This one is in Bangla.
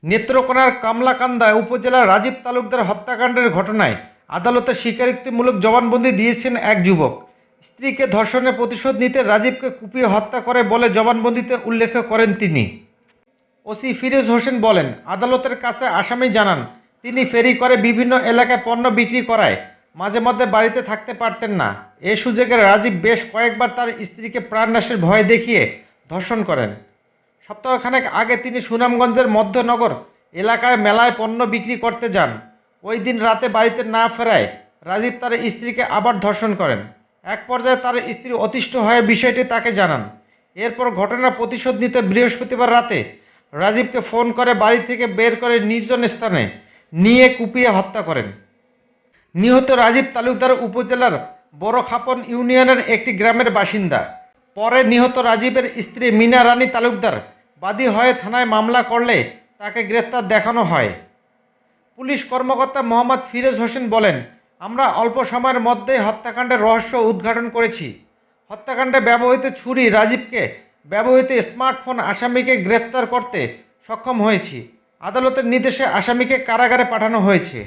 নেত্রকোনার কামলাকান্দা উপজেলার রাজীব তালুকদার হত্যাকাণ্ডের ঘটনায় আদালতে স্বীকারোক্তিমূলক জবানবন্দি দিয়েছেন এক যুবক। স্ত্রীকে ধর্ষণের প্রতিশোধ নিতে রাজীবকে কুপিয়ে হত্যা করে বলে জবানবন্দিতে উল্লেখ করেন তিনি। ওসি ফিরোজ হোসেন বলেন, আদালতের কাছে আসামি জানান, তিনি ফেরি করে বিভিন্ন এলাকায় পণ্য বিক্রি করায় মাঝে মধ্যে বাড়িতে থাকতে পারতেন না। এ সুযোগে রাজীব বেশ কয়েকবার তার স্ত্রীকে প্রাণনাশের ভয় দেখিয়ে ধর্ষণ করেন। সপ্তাহখানেক আগে তিনি সুনামগঞ্জের মধ্যনগর এলাকায় মেলায় পণ্য বিক্রি করতে যান। ওই দিন রাতে বাড়িতে না ফেরায় রাজীব তার স্ত্রীকে আবার ধর্ষণ করেন। এক পর্যায়ে তার স্ত্রী অতিষ্ঠ হয়ে বিষয়টি তাকে জানান। এরপর ঘটনার প্রতিশোধ নিতে বৃহস্পতিবার রাতে রাজীবকে ফোন করে বাড়ি থেকে বের করে নির্জন স্থানে নিয়ে কুপিয়ে হত্যা করেন। নিহত রাজীব তালুকদার উপজেলার বড়খাপন ইউনিয়নের একটি গ্রামের বাসিন্দা। পরে নিহত রাজীবের স্ত্রী মিনা রানী তালুকদার বাদী হয়ে থানায় মামলা করলে তাকে গ্রেফতার দেখানো হয়। পুলিশ কর্মকর্তা মোহাম্মদ ফিরোজ হোসেন বলেন, আমরা অল্প সময়ের মধ্যেই হত্যাকাণ্ডের রহস্য উদ্ঘাটন করেছি। হত্যাকাণ্ডে ব্যবহৃত ছুরি, রাজীবকে ব্যবহৃত স্মার্টফোন আসামিকে গ্রেফতার করতে সক্ষম হয়েছি। আদালতের নির্দেশে আসামিকে কারাগারে পাঠানো হয়েছে।